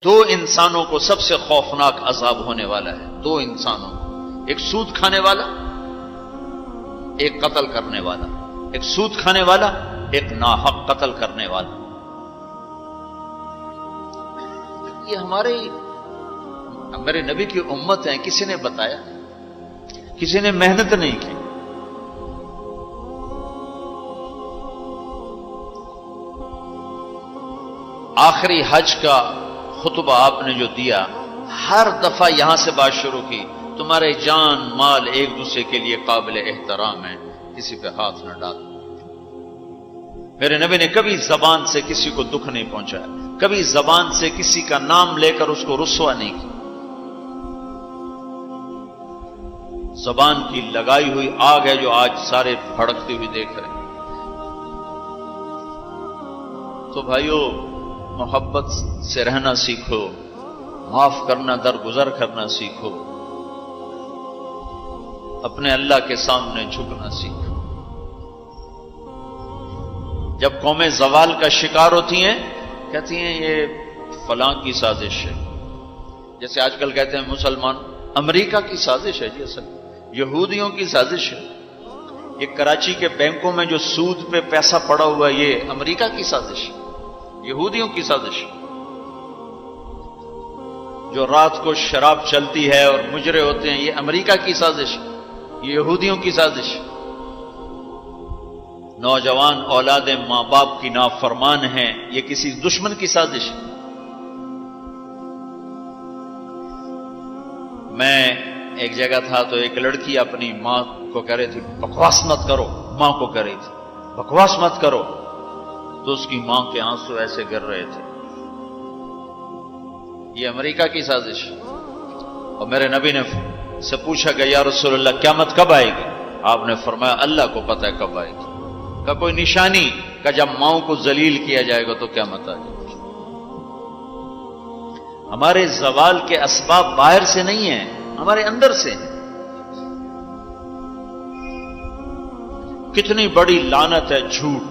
دو انسانوں کو سب سے خوفناک عذاب ہونے والا ہے، دو انسانوں کو، ایک سود کھانے والا، ایک قتل کرنے والا، ایک سود کھانے والا، ایک ناحق قتل کرنے والا۔ یہ میرے نبی کی امت ہے، کسی نے بتایا، کسی نے محنت نہیں کی۔ آخری حج کا خطبہ آپ نے جو دیا، ہر دفعہ یہاں سے بات شروع کی، تمہارے جان مال ایک دوسرے کے لیے قابل احترام ہے، کسی پہ ہاتھ نہ ڈالو۔ میرے نبی نے کبھی زبان سے کسی کو دکھ نہیں پہنچایا، کبھی زبان سے کسی کا نام لے کر اس کو رسوا نہیں کیا۔ زبان کی لگائی ہوئی آگ ہے جو آج سارے بھڑکتے ہوئے دیکھ رہے ہیں۔ تو بھائیو، محبت سے رہنا سیکھو، معاف کرنا، درگزر کرنا سیکھو، اپنے اللہ کے سامنے جھکنا سیکھو۔ جب قومیں زوال کا شکار ہوتی ہیں، کہتی ہیں یہ فلاں کی سازش ہے، جیسے آج کل کہتے ہیں مسلمان، امریکہ کی سازش ہے، جی اصل یہودیوں کی سازش ہے۔ یہ کراچی کے بینکوں میں جو سود پہ پیسہ پڑا ہوا ہے، یہ امریکہ کی سازش ہے، یہودیوں کی سازش۔ جو رات کو شراب چلتی ہے اور مجرے ہوتے ہیں، یہ امریکہ کی سازش ہے، یہ یہودیوں کی سازش۔ نوجوان اولاد ماں باپ کی نافرمان ہیں، یہ کسی دشمن کی سازش ہے۔ میں ایک جگہ تھا تو ایک لڑکی اپنی ماں کو کہہ رہی تھی بکواس مت کرو، ماں کو کہہ رہی تھی بکواس مت کرو، تو اس کی ماں کے آنسو ایسے گر رہے تھے۔ یہ امریکہ کی سازش۔ اور میرے نبی نے سے پوچھا کہ یا رسول اللہ قیامت کب آئے گی؟ آپ نے فرمایا اللہ کو پتہ ہے کب آئے گی۔ کا کوئی نشانی کہ جب ماؤں کو ذلیل کیا جائے گا تو قیامت آ جائے گی۔ ہمارے زوال کے اسباب باہر سے نہیں ہیں، ہمارے اندر سے ہیں۔ کتنی بڑی لعنت ہے جھوٹ۔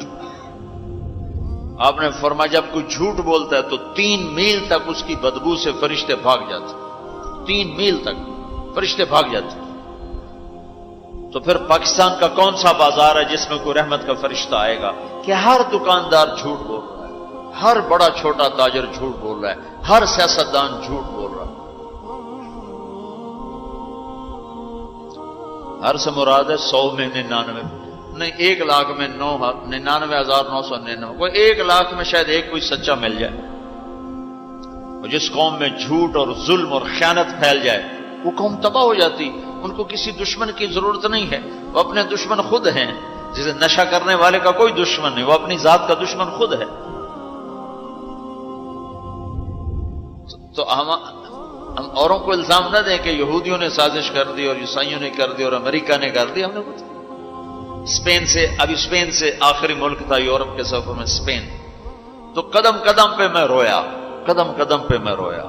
آپ نے فرمایا جب کوئی جھوٹ بولتا ہے تو 3 میل تک اس کی بدبو سے فرشتے بھاگ جاتے، 3 میل تک فرشتے بھاگ جاتے۔ تو پھر پاکستان کا کون سا بازار ہے جس میں کوئی رحمت کا فرشتہ آئے گا؟ کہ ہر دکاندار جھوٹ بول رہا ہے، ہر بڑا چھوٹا تاجر جھوٹ بول رہا ہے، ہر سیاستدان جھوٹ بول رہا ہے۔ ہر سے مراد ہے 100 میں 99 نہیں، 1 لاکھ میں 99,999، کوئی 1 لاکھ میں شاید ایک کوئی سچا مل جائے۔ اور جس قوم میں جھوٹ اور ظلم اور خیانت پھیل جائے وہ قوم تباہ ہو جاتی۔ ان کو کسی دشمن کی ضرورت نہیں ہے، وہ اپنے دشمن خود ہیں۔ جسے نشہ کرنے والے کا کوئی دشمن نہیں، وہ اپنی ذات کا دشمن خود ہے۔ تو ہم اوروں کو الزام نہ دیں کہ یہودیوں نے سازش کر دی اور عیسائیوں نے کر دی اور امریکہ نے کر دی۔ ہم نے کچھ اسپین سے آخری ملک تھا یورپ کے سفر میں، اسپین، تو قدم قدم پہ میں رویا، قدم قدم پہ میں رویا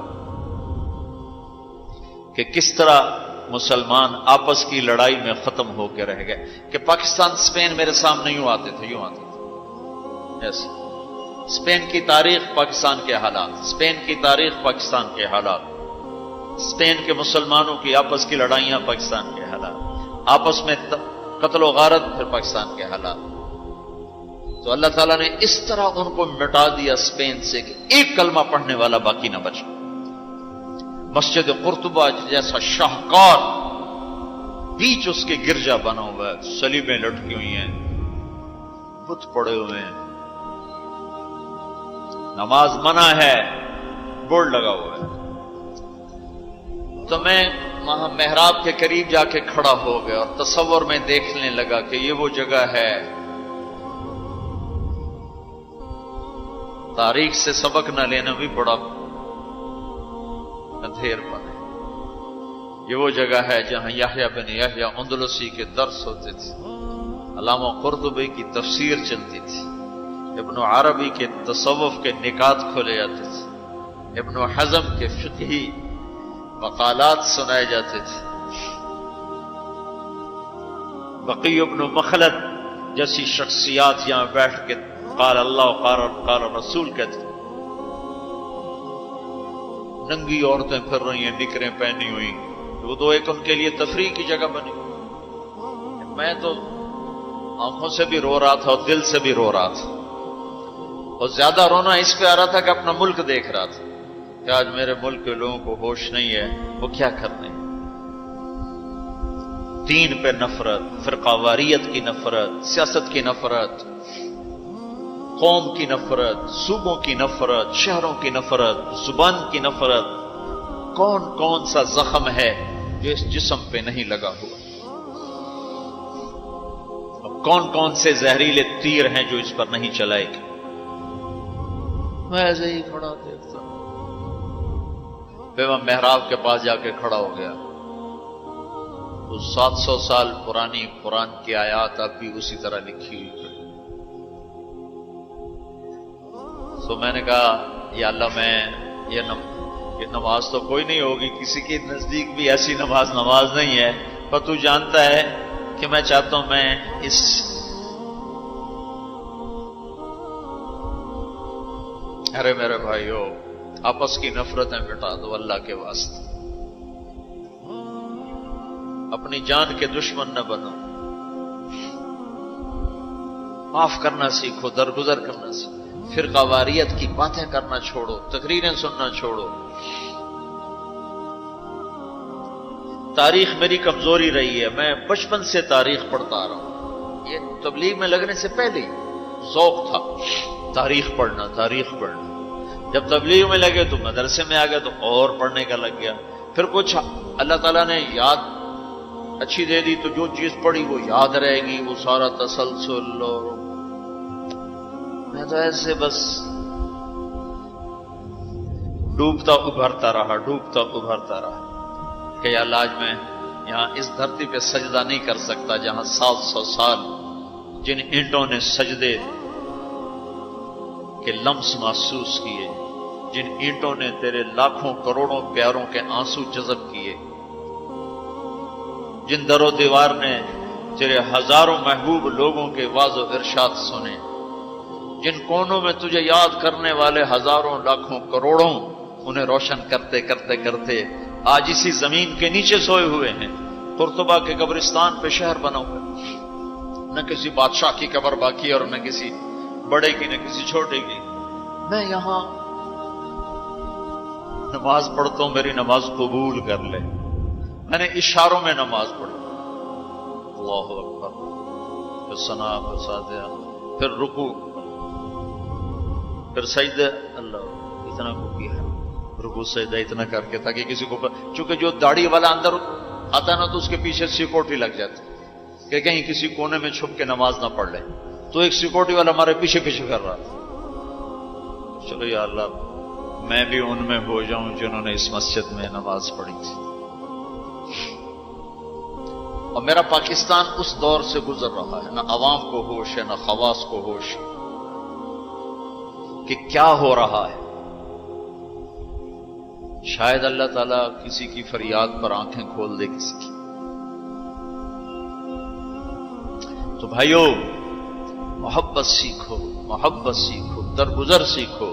کہ کس طرح مسلمان آپس کی لڑائی میں ختم ہو کے رہ گئے۔ کہ پاکستان اسپین میرے سامنے یوں آتے تھے، یوں آتے تھے، یس، اسپین کی تاریخ پاکستان کے حالات، اسپین کی تاریخ پاکستان کے حالات، اسپین کے مسلمانوں کی آپس کی لڑائیاں پاکستان کے حالات، آپس میں قتل و غارت پھر پاکستان کے حالات۔ تو اللہ تعالیٰ نے اس طرح ان کو مٹا دیا اسپین سے کہ ایک کلمہ پڑھنے والا باقی نہ بچا۔ مسجد قرطبہ جیسا شاہکار، بیچ اس کے گرجا بنا ہوا ہے، صلیبیں لٹکی ہوئی ہیں، بت پڑے ہوئے ہیں، نماز منع ہے، بورڈ لگا ہوا ہے۔ تو میں وہاں محراب کے قریب جا کے کھڑا ہو گیا اور تصور میں دیکھنے لگا کہ یہ وہ جگہ ہے، تاریخ سے سبق نہ لینا بھی بڑا اندھیر پن ہے۔ یہ وہ جگہ ہے جہاں یحییٰ بن یحییٰ اندلسی کے درس ہوتے تھے، علامہ قرطبی کی تفسیر چلتی تھی، ابن عربی کے تصوف کے نکات کھولے جاتے تھے، ابن حزم کے فقہی مقالات سنائے جاتے تھے، بقی ابن مخلد جیسی شخصیات یہاں بیٹھ کے قال اللہ قال رسول کہتے۔ ننگی عورتیں پھر رہی ہیں نکریں پہنی ہوئی، وہ تو ایک ان کے لیے تفریح کی جگہ بنی۔ میں تو آنکھوں سے بھی رو رہا تھا اور دل سے بھی رو رہا تھا، اور زیادہ رونا اس پہ آ رہا تھا کہ اپنا ملک دیکھ رہا تھا کہ آج میرے ملک کے لوگوں کو ہوش نہیں ہے، وہ کیا کرنے۔ دین پہ نفرت، فرقہ واریت کی نفرت، سیاست کی نفرت، قوم کی نفرت، صوبوں کی نفرت، شہروں کی نفرت، زبان کی نفرت، کون کون سا زخم ہے جو اس جسم پہ نہیں لگا ہوا، کون کون سے زہریلے تیر ہیں جو اس پر نہیں چلائے گے۔ میں ایسے ہی کھڑا دیکھتا، پھر میں محراب کے پاس جا کے کھڑا ہو گیا، تو 700 سال پرانی قرآن کی آیات اب بھی اسی طرح لکھی ہوئی تھی۔ تو میں نے کہا یا اللہ، میں یہ نماز تو کوئی نہیں ہوگی، کسی کے نزدیک بھی ایسی نماز نہیں ہے، پر تو جانتا ہے کہ میں چاہتا ہوں میں اس ارے میرے بھائیو، آپس کی نفرتیں مٹا دو اللہ کے واسطے، اپنی جان کے دشمن نہ بنو، معاف کرنا سیکھو، درگزر کرنا سیکھو، فرقہ واریت کی باتیں کرنا چھوڑو، تقریریں سننا چھوڑو۔ تاریخ میری کمزوری رہی ہے، میں بچپن سے تاریخ پڑھتا آ رہا ہوں، یہ تبلیغ میں لگنے سے پہلے ہی ذوق تھا تاریخ پڑھنا۔ جب تبلیغ میں لگے تو مدرسے میں آ گئے تو اور پڑھنے کا لگ گیا، پھر کچھ اللہ تعالیٰ نے یاد اچھی دے دی تو جو چیز پڑھی وہ یاد رہے گی، وہ سارا تسلسل، اور میں تو ایسے بس ڈوبتا ابھرتا رہا کہ یا اللہ آج میں یہاں اس دھرتی پہ سجدہ نہیں کر سکتا جہاں 700 سال جن اینٹوں نے سجدے کے لمس محسوس کیے، جن اینٹوں نے تیرے لاکھوں کروڑوں پیاروں کے آنسو جذب کیے، جن در و دیوار نے تیرے ہزاروں محبوب لوگوں کے واز و ارشاد سنے، جن کونوں میں تجھے یاد کرنے والے ہزاروں لاکھوں کروڑوں، انہیں روشن کرتے کرتے کرتے آج اسی زمین کے نیچے سوئے ہوئے ہیں، قرطبہ کے قبرستان پہ شہر بنا ہوا، نہ کسی بادشاہ کی قبر باقی اور نہ کسی بڑے کی، نہ کسی چھوٹے کی۔ میں یہاں نماز پڑھتا ہوں، میری نماز قبول کر لے۔ میں نے اشاروں میں نماز پڑھی، اللہ اکبر، پھر ثنا، پھر سجدہ، پھر رکوع، پھر سجدہ، اللہ اتنا کو کیا ہے، رکوع سجدہ اتنا کر کے تاکہ کسی کو، چونکہ جو داڑھی والا اندر آتا نا تو اس کے پیچھے سیکورٹی لگ جاتی کہ کہیں کسی کونے میں چھپ کے نماز نہ پڑھ لے، تو ایک سیکورٹی والا ہمارے پیچھے کر رہا تھا۔ چلو یا اللہ میں بھی ان میں ہو جاؤں جنہوں نے اس مسجد میں نماز پڑھی تھی۔ اور میرا پاکستان اس دور سے گزر رہا ہے، نہ عوام کو ہوش ہے نہ خواص کو ہوش کہ کیا ہو رہا ہے۔ شاید اللہ تعالیٰ کسی کی فریاد پر آنکھیں کھول دے کسی کی۔ تو بھائیو، محبت سیکھو، درگزر سیکھو۔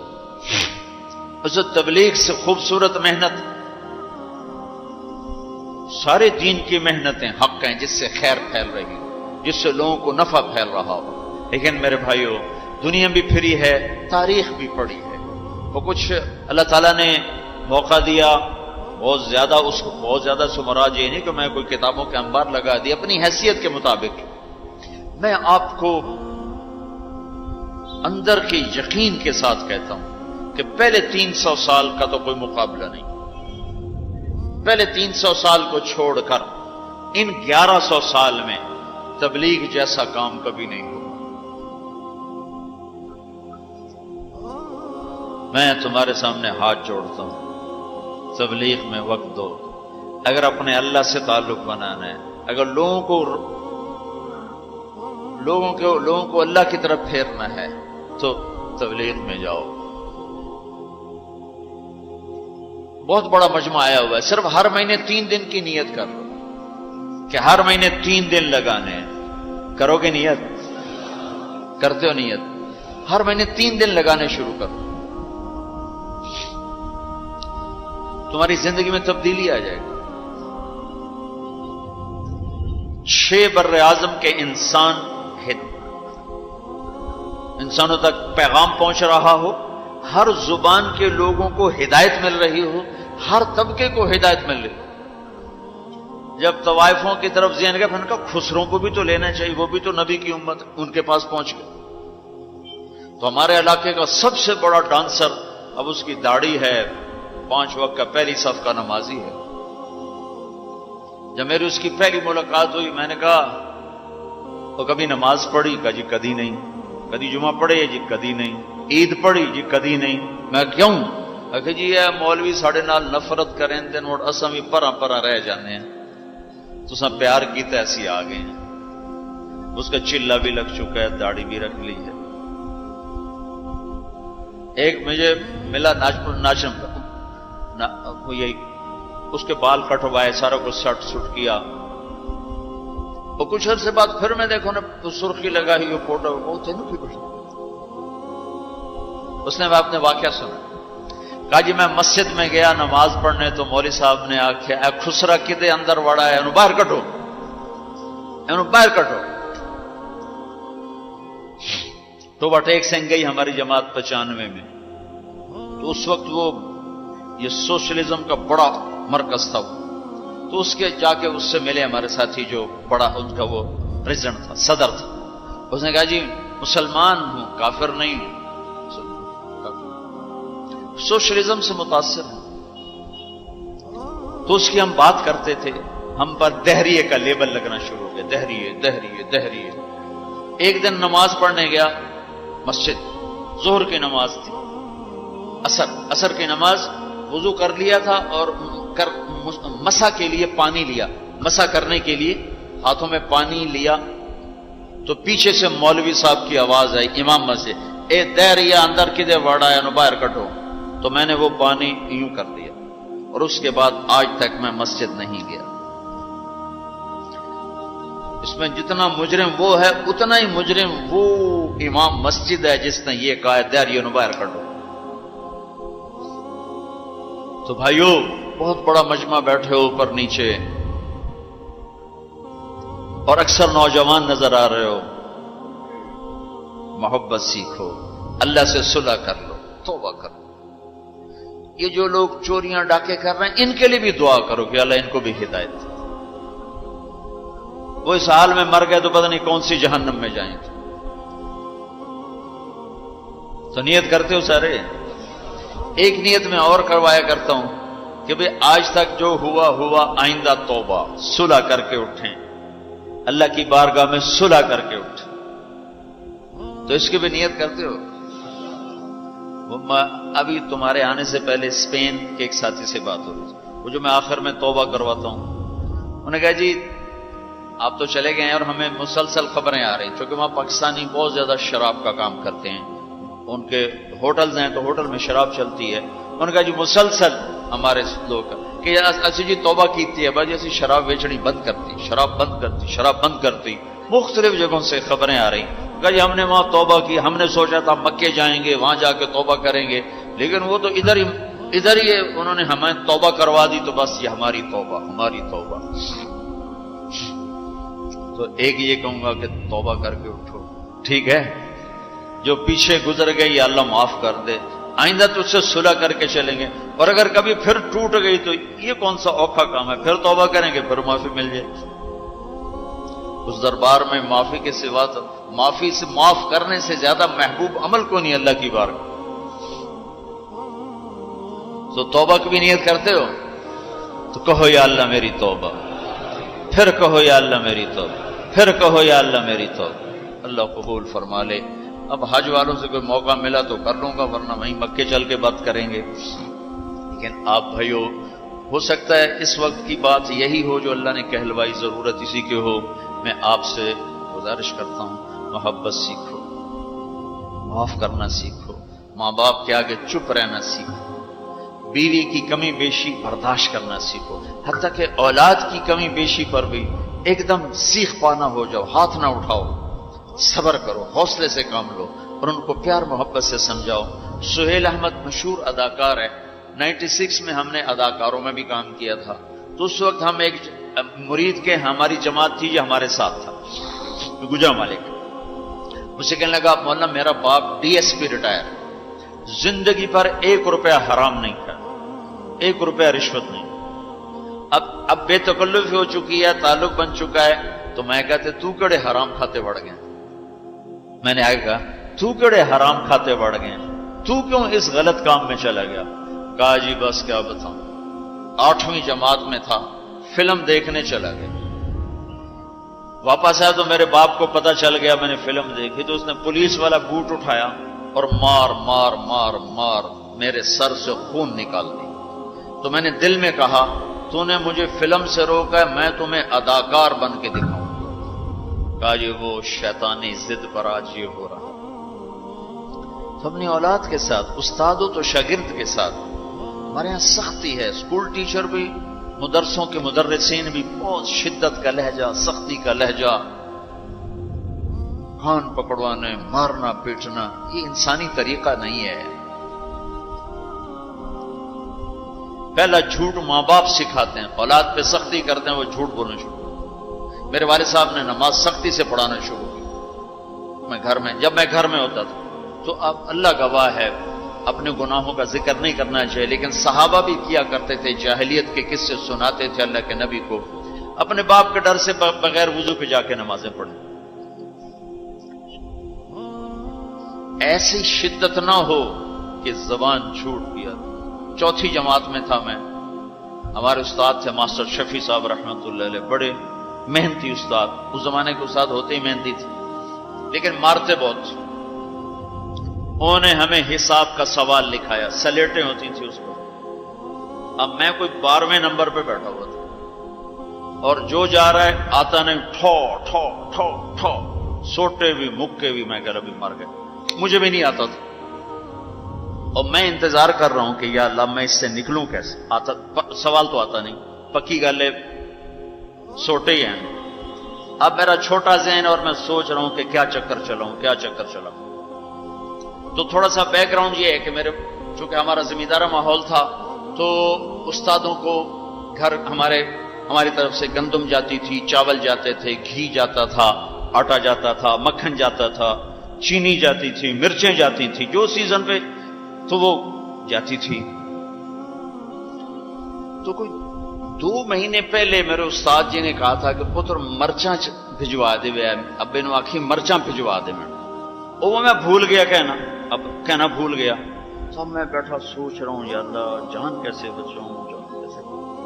اس تبلیغ سے خوبصورت محنت، سارے دین کی محنتیں حق ہیں جس سے خیر پھیل رہی ہو، جس سے لوگوں کو نفع پھیل رہا ہو، لیکن میرے بھائیو دنیا بھی پھری ہے، تاریخ بھی پڑھی ہے، وہ کچھ اللہ تعالیٰ نے موقع دیا بہت زیادہ، اس کو بہت زیادہ سے مراد یہ نہیں کہ میں کوئی کتابوں کے انبار لگا دی، اپنی حیثیت کے مطابق میں آپ کو اندر کے یقین کے ساتھ کہتا ہوں کہ پہلے 300 سال کا تو کوئی مقابلہ نہیں، پہلے 300 سال کو چھوڑ کر ان 1100 سال میں تبلیغ جیسا کام کبھی نہیں ہوا۔ میں تمہارے سامنے ہاتھ جوڑتا ہوں، تبلیغ میں وقت دو۔ اگر اپنے اللہ سے تعلق بنانا ہے، اگر لوگوں کو اللہ کی طرف پھیرنا ہے تو تبلیغ میں جاؤ۔ بہت بڑا مجمع آیا ہوا ہے، صرف ہر مہینے 3 دن کی نیت کر لو کہ ہر مہینے 3 دن لگانے ہیں۔ کرو گے نیت؟ کرتے ہو نیت؟ ہر مہینے 3 دن لگانے شروع کرو۔ تمہاری زندگی میں تبدیلی آ جائے گی. 6 بر اعظم کے انسانوں تک پیغام پہنچ رہا ہو، ہر زبان کے لوگوں کو ہدایت مل رہی ہو، ہر طبقے کو ہدایت مل رہی ہو. جب طوائفوں کی طرف ذہن گیا، پھر کہا خسروں کو بھی تو لینا چاہیے، وہ بھی تو نبی کی امت ہے، ان کے پاس پہنچ گئے. تو ہمارے علاقے کا سب سے بڑا ڈانسر اب اس کی داڑھی ہے، 5 وقت کا پہلی صف کا نمازی ہے. جب میری اس کی پہلی ملاقات ہوئی، میں نے کہا تو کبھی نماز پڑھی؟ کہا جی کدی نہیں. کدی جمعہ پڑھے؟ جی کدی نہیں. عید پڑھی؟ جی کدی نہیں. میں کیوں؟ کہ جی یہ مولوی ساڑھے نال نفرت کریں دن اور اساں بھی پرا پرا رہ جانے ہیں، تو سب پیار کی تو ایسی آ گئے ہیں. اس کا چلا بھی لگ چکا ہے، داڑھی بھی رکھ لی ہے. ایک مجھے ملا ناچن یہی اس کے بال کٹوائے، سارا کچھ سٹ سٹ کیا. اور کچھ عرصے بعد پھر میں دیکھو نا سرخی لگا ہی فوٹو بہت ہے نا. اس نے اپنے واقعہ سنا. کہا جی میں مسجد میں گیا نماز پڑھنے، تو مولوی صاحب نے آخیا اے خسرا کدے اندر وڑا ہے، باہر کٹو، باہر کٹو. تو ٹیک سنگھ گئی ہماری جماعت 95 میں. تو اس وقت وہ یہ سوشلزم کا بڑا مرکز تھا. تو اس کے جا کے اس سے ملے ہمارے ساتھی جو بڑا ان کا وہ پریزیڈنٹ تھا، صدر تھا. اس نے کہا جی مسلمان ہوں، کافر نہیں ہوں، سوشلزم سے متاثر ہیں. تو اس کی ہم بات کرتے تھے، ہم پر دہریے کا لیبل لگنا شروع ہو گیا، دہریے دہریے دہریے. ایک دن نماز پڑھنے گیا مسجد، ظہر کی نماز تھی، عصر کی نماز. وضو کر لیا تھا اور مسح کے لیے پانی لیا، مسح کرنے کے لیے ہاتھوں میں پانی لیا. تو پیچھے سے مولوی صاحب کی آواز آئی امام مسجد، اے دہریہ اندر کدے وڑا ہے، باہر کٹو. تو میں نے وہ پانی یوں کر دیا، اور اس کے بعد آج تک میں مسجد نہیں گیا. اس میں جتنا مجرم وہ ہے، اتنا ہی مجرم وہ امام مسجد ہے جس نے یہ کہا ہے دہریہ باہر کٹو. تو بھائیو بہت بڑا مجمع بیٹھے ہو اوپر نیچے، اور اکثر نوجوان نظر آ رہے ہو. محبت سیکھو، اللہ سے صلح کر لو، توبہ کرو. یہ جو لوگ چوریاں ڈاکے کر رہے ہیں ان کے لیے بھی دعا کرو کہ اللہ ان کو بھی ہدایت دے. وہ اس حال میں مر گئے تو پتہ نہیں کون سی جہنم میں جائیں گے. تو نیت کرتے ہو سارے؟ ایک نیت میں اور کروایا کرتا ہوں کہ بھئی آج تک جو ہوا آئندہ توبہ، صلح کر کے اٹھیں، اللہ کی بارگاہ میں صلح کر کے اٹھیں. تو اس کی بھی نیت کرتے ہو؟ ابھی تمہارے آنے سے پہلے اسپین کے ایک ساتھی سے بات ہو رہی تھی، وہ جو میں آخر میں توبہ کرواتا ہوں. انہوں نے کہا جی آپ تو چلے گئے ہیں اور ہمیں مسلسل خبریں آ رہی ہیں، چونکہ وہاں پاکستانی بہت زیادہ شراب کا کام کرتے ہیں، ان کے ہوٹلز ہیں تو ہوٹل میں شراب چلتی ہے. انہوں نے کہا جی مسلسل ہمارے لوگ کہ اسی جی توبہ کیتی ہے باجی، اسی شراب بیچنی بند کرتی، شراب بند کرتی. مختلف جگہوں سے خبریں آ رہی. کہا جی ہم نے وہاں توبہ کی، ہم نے سوچا تھا مکے جائیں گے، وہاں جا کے توبہ کریں گے، لیکن وہ تو ادھر ہی انہوں نے ہمیں توبہ کروا دی. تو بس یہ ہماری توبہ. تو ایک یہ کہوں گا کہ توبہ کر کے اٹھو، ٹھیک ہے؟ جو پیچھے گزر گئی اللہ معاف کر دے، آئندہ تو اس سے صلح کر کے چلیں گے. اور اگر کبھی پھر ٹوٹ گئی تو یہ کون سا اوکھا کام ہے، پھر توبہ کریں گے، پھر معافی مل جائے. اس دربار میں معافی کے سوا تو معافی سے معاف کرنے سے زیادہ محبوب عمل کو نہیں اللہ کی بارگاہ. تو توبہ کی بھی نیت کرتے ہو تو کہو یا اللہ میری توبہ، پھر کہو یا اللہ میری توبہ، پھر کہو یا اللہ میری توبہ. اللہ قبول فرما لے. اب حج والوں سے کوئی موقع ملا تو کر لوں گا، ورنہ وہیں مکے چل کے بات کریں گے. لیکن آپ بھائیو، ہو سکتا ہے اس وقت کی بات یہی ہو جو اللہ نے کہلوائی، ضرورت اسی کے ہو. میں آپ سے گزارش کرتا ہوں محبت سیکھو، معاف کرنا سیکھو، ماں باپ کے آگے چپ رہنا سیکھو، بیوی کی کمی بیشی برداشت کرنا سیکھو، حتیٰ کہ اولاد کی کمی بیشی پر بھی ایک دم سیخ پانا ہو جاؤ، ہاتھ نہ اٹھاؤ، صبر کرو، حوصلے سے کام لو اور ان کو پیار محبت سے سمجھاؤ. سہیل احمد مشہور اداکار ہے، 96 میں ہم نے اداکاروں میں بھی کام کیا تھا، تو اس وقت ہم ایک مرید کے ہماری جماعت تھی جو ہمارے ساتھ تھا، گجا مالک، مجھ سے کہنے لگا مولانا میرا باپ DSP ریٹائر، زندگی پر 1 روپیہ حرام نہیں کھایا، 1 روپیہ رشوت نہیں، اب بے تکلف ہو چکی ہے، تعلق بن چکا ہے، تو میں کہتے تو کڑے حرام کھاتے بڑھ گئے، میں نے آگے کہا تو کڑے حرام کھاتے بڑھ گئے، تو کیوں اس غلط کام میں چلا گیا؟ کہا جی بس کیا بتاؤں، 8ویں جماعت میں تھا، فلم دیکھنے چلا گیا، واپس آیا تو میرے باپ کو پتا چل گیا میں نے فلم دیکھی، تو اس نے پولیس والا بوٹ اٹھایا اور مار مار مار مار میرے سر سے خون نکال دی۔ تو میں نے دل میں کہا تو نے مجھے فلم سے روکا ہے، میں تمہیں اداکار بن کے دکھاؤں۔ کہا جی وہ شیطانی ضد پر آج یہ ہو رہا۔ تو اپنی اولاد کے ساتھ، استاد ہو تو شاگرد کے ساتھ ہمارے یہاں سختی ہے، اسکول ٹیچر بھی، مدرسوں کے مدرسین بھی بہت شدت کا لہجہ، سختی کا لہجہ، کان پکڑوانے، مارنا پیٹنا، یہ انسانی طریقہ نہیں ہے۔ پہلا جھوٹ ماں باپ سکھاتے ہیں، اولاد پہ سختی کرتے ہیں، وہ جھوٹ بولنا شروع۔ میرے والد صاحب نے نماز سختی سے پڑھانا شروع کی، جب میں گھر میں ہوتا تھا، تو اب اللہ گواہ ہے اپنے گناہوں کا ذکر نہیں کرنا چاہیے، لیکن صحابہ بھی کیا کرتے تھے، جاہلیت کے قصے سناتے تھے اللہ کے نبی کو، اپنے باپ کے ڈر سے بغیر وضو کے جا کے نمازیں پڑھیں۔ ایسی شدت نہ ہو کہ زبان جھوٹ کیا۔ 4تھی جماعت میں تھا میں، ہمارے استاد تھے ماسٹر شفیع صاحب رحمۃ اللہ علیہ، بڑے محنتی استاد، اس زمانے کے استاد ہوتے ہی محنتی تھے، لیکن مارتے بہت۔ انہوں نے ہمیں حساب کا سوال لکھایا، سلیٹیں ہوتی تھیں اس پر، اب میں کوئی 12ویں نمبر پہ بیٹھا ہوا تھا، اور جو جا رہا ہے آتا نہیں، ٹھو ٹھو ٹھو ٹھو، سوٹے بھی مکے بھی، میں کہہ رہا بھی مر گئے، مجھے بھی نہیں آتا تھا، اور میں انتظار کر رہا ہوں کہ یا اللہ میں اس سے نکلوں کیسے، سوال تو آتا نہیں، پکی گالے سوٹے ہی ہیں۔ اب میرا چھوٹا ذہن اور میں سوچ رہا ہوں کہ کیا چکر چلاؤں، کیا چکر چلاؤں۔ تو تھوڑا سا بیک گراؤنڈ یہ ہے کہ چونکہ ہمارا زمیندارہ ماحول تھا، تو استادوں کو گھر ہماری طرف سے گندم جاتی تھی، چاول جاتے تھے، گھی جاتا تھا، آٹا جاتا تھا، مکھن جاتا تھا، چینی جاتی تھی، مرچیں جاتی تھی، جو سیزن پہ تو وہ جاتی تھی۔ تو کوئی 2 مہینے پہلے میرے استاد جی نے کہا تھا کہ پتر مرچاں بھجوا دے، ابے نو آخی مرچاں بھجوا دے، وہ میں بھول گیا کہنا بھول گیا۔ تو اب میں بیٹھا سوچ رہا ہوں یا اللہ جان کیسے بچاؤں، جان کیسے،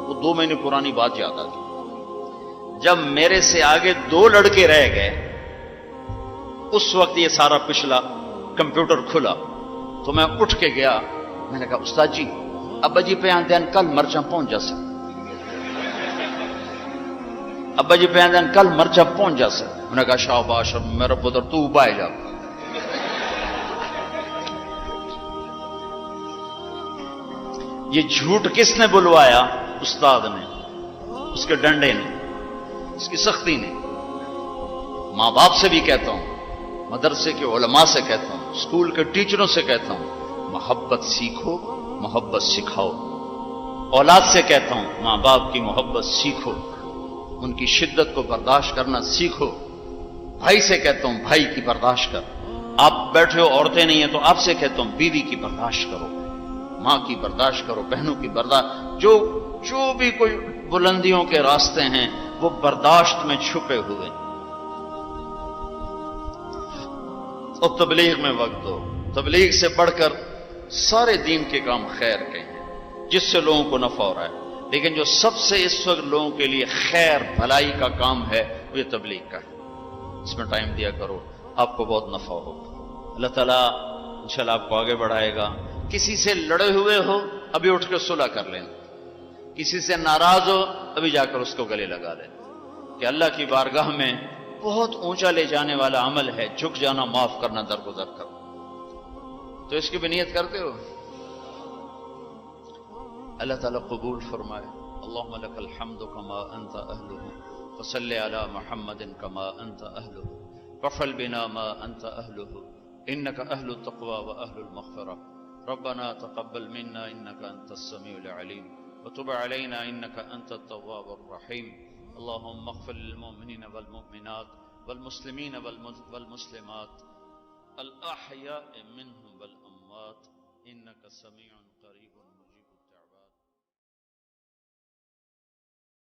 وہ 2 مہینے پرانی بات یاد آ گئی۔ جب میرے سے آگے 2 لڑکے رہ گئے، اس وقت یہ سارا پچھلا کمپیوٹر کھلا، تو میں اٹھ کے گیا، میں نے کہا استاد جی ابا جی پہ آندین کل مرچاں پہنچ جا سکتے، ابا جی پہ آندین کل مرچاں پہنچ جا سکتے۔ میں نے کہا شاباش میرا پتر تو بائے جا۔ یہ جھوٹ کس نے بلوایا؟ استاد نے، اس کے ڈنڈے نے، اس کی سختی نے۔ ماں باپ سے بھی کہتا ہوں، مدرسے کے علماء سے کہتا ہوں، اسکول کے ٹیچروں سے کہتا ہوں، محبت سیکھو، محبت سکھاؤ۔ اولاد سے کہتا ہوں ماں باپ کی محبت سیکھو، ان کی شدت کو برداشت کرنا سیکھو۔ بھائی سے کہتا ہوں بھائی کی برداشت کر، آپ بیٹھے ہو عورتیں نہیں ہیں تو آپ سے کہتا ہوں بیوی کی برداشت کرو، ماں کی برداشت کرو، بہنوں کی برداشت، جو بھی کوئی بلندیوں کے راستے ہیں وہ برداشت میں چھپے ہوئے۔ اور تبلیغ میں وقت دو، تبلیغ سے بڑھ کر سارے دین کے کام خیر کے ہیں جس سے لوگوں کو نفع ہو رہا ہے، لیکن جو سب سے اس وقت لوگوں کے لیے خیر بھلائی کا کام ہے وہ یہ تبلیغ کا ہے۔ اس میں ٹائم دیا کرو، آپ کو بہت نفع ہوگا، اللہ تعالیٰ انشاءاللہ آپ کو آگے بڑھائے گا۔ کسی سے لڑے ہوئے ہو ابھی اٹھ کے صلح کر لیں، کسی سے ناراض ہو ابھی جا کر اس کو گلے لگا لیں، کہ اللہ کی بارگاہ میں بہت اونچا لے جانے والا عمل ہے جھک جانا، معاف کرنا، درگزر کرنا۔ تو اس کی بھی نیت کرتے ہو؟ اللہ تعالیٰ قبول فرمائے۔ اللہم لک الحمد کما انت اہلہ وصلی علی محمد کما انت اہلہ وفعل بنا ما انت اہلہ انک اہل التقوی و اہل المغفرہ ربنا تقبل منا إنك أنت السميع العليم وتب علينا إنك أنت التواب الرحيم. اللهم اغفر للمؤمنين والمؤمنات والمسلمين والمسلمات الأحياء منهم والأموات إنك سميع قريب.